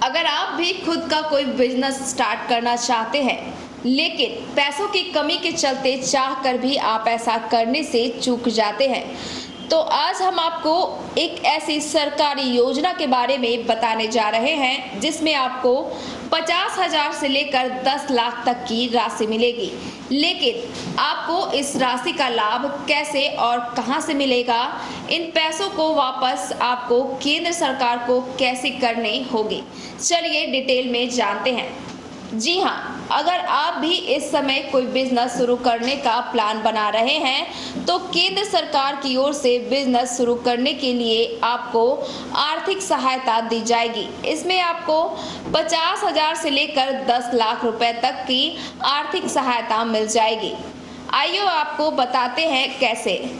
अगर आप भी खुद का कोई बिजनेस स्टार्ट करना चाहते हैं, लेकिन पैसों की कमी के चलते चाह कर भी आप ऐसा करने से चूक जाते हैं, तो आज हम आपको एक ऐसी सरकारी योजना के बारे में बताने जा रहे हैं जिसमें आपको 50,000 से लेकर 10 लाख तक की राशि मिलेगी। लेकिन आपको इस राशि का लाभ कैसे और कहां से मिलेगा, इन पैसों को वापस आपको केंद्र सरकार को कैसे करने होंगे, चलिए डिटेल में जानते हैं। जी हाँ, अगर आप भी इस समय कोई बिजनेस शुरू करने का प्लान बना रहे हैं तो केंद्र सरकार की ओर से बिजनेस शुरू करने के लिए आपको आर्थिक सहायता दी जाएगी। इसमें आपको 50,000 से लेकर 10 लाख रुपए तक की आर्थिक सहायता मिल जाएगी। आइए आपको बताते हैं कैसे।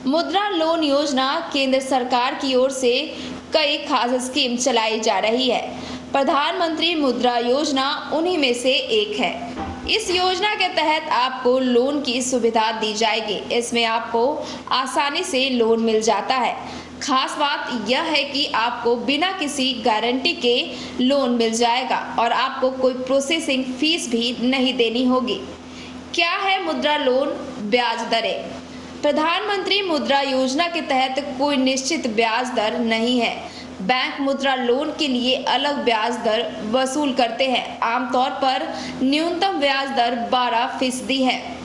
मुद्रा लोन योजना केंद्र सरकार की ओर से कई खास स्कीम चलाई जा रही है। प्रधानमंत्री मुद्रा योजना उन्हीं में से एक है। इस योजना के तहत आपको लोन की सुविधा दी जाएगी। इसमें आपको आसानी से लोन मिल जाता है। खास बात यह है कि आपको बिना किसी गारंटी के लोन मिल जाएगा और आपको कोई प्रोसेसिंग फीस भी नहीं देनी होगी। क्या है मुद्रा लोन ब्याज दरें? प्रधानमंत्री मुद्रा योजना के तहत कोई निश्चित ब्याज दर नहीं है। बैंक मुद्रा लोन के लिए अलग ब्याज दर वसूल करते हैं। आमतौर पर न्यूनतम ब्याज दर 12% है।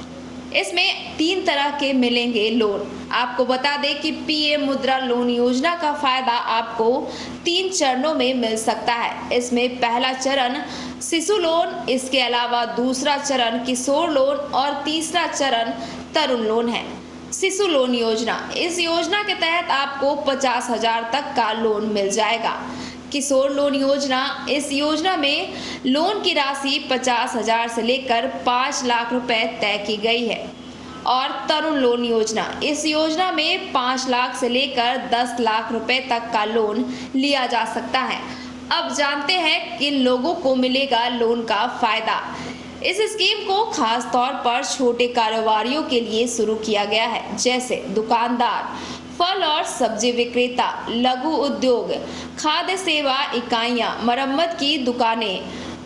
इसमें 3 तरह के मिलेंगे लोन। आपको बता दें कि पीएम मुद्रा लोन योजना का फायदा आपको 3 चरणों में मिल सकता है। इसमें पहला चरण शिशु लोन, इसके अलावा दूसरा चरण किशोर लोन और तीसरा चरण तरुण लोन है। शिशु लोन योजना, इस योजना के तहत आपको 50,000 तक का लोन मिल जाएगा। किशोर लोन योजना, इस योजना में लोन की राशि 50,000 से लेकर 5 लाख रुपए तय की गई है। और तरुण लोन योजना, इस योजना में 5 लाख से लेकर 10 लाख रुपए तक का लोन लिया जा सकता है। अब जानते हैं किन लोगों को मिलेगा लोन का फायदा। इस स्कीम को खास तौर पर छोटे कारोबारियों के लिए शुरू किया गया है, जैसे दुकानदार, फल और सब्जी विक्रेता, लघु उद्योग, खाद्य सेवा इकाइयां, मरम्मत की दुकानें,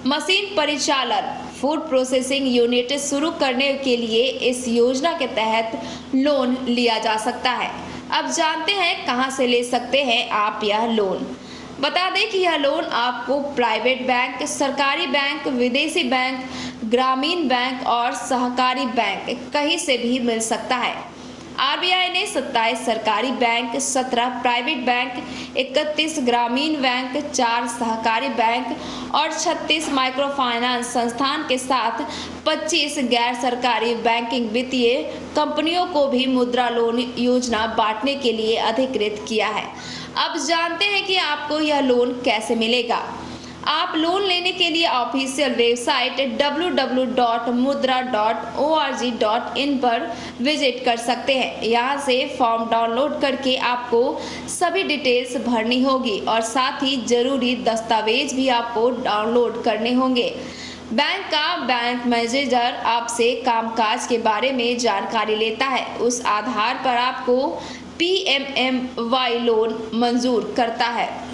मशीन परिचालन, फूड प्रोसेसिंग यूनिट शुरू करने के लिए इस योजना के तहत लोन लिया जा सकता है। अब जानते हैं कहां से ले सकते हैं आप यह लोन। बता दें कि यह लोन आपको प्राइवेट बैंक, सरकारी बैंक, विदेशी बैंक, ग्रामीण बैंक और सहकारी बैंक कहीं से भी मिल सकता है। आरबीआई ने 27 सरकारी बैंक, 17 प्राइवेट बैंक, 31 ग्रामीण बैंक, 4 सहकारी बैंक और 36 माइक्रो फाइनेंस संस्थान के साथ 25 गैर सरकारी बैंकिंग वित्तीय कंपनियों को भी मुद्रा लोन योजना बांटने के लिए अधिकृत किया है। अब जानते हैं कि आपको यह लोन कैसे मिलेगा। आप लोन लेने के लिए ऑफिशियल वेबसाइट www.mudra.org.in पर विजिट कर सकते हैं। यहाँ से फॉर्म डाउनलोड करके आपको सभी डिटेल्स भरनी होगी और साथ ही जरूरी दस्तावेज भी आपको डाउनलोड करने होंगे। बैंक मैनेजर आपसे कामकाज के बारे में जानकारी लेता है। उस आधार पर आपको PMMY लोन मंजूर करता है।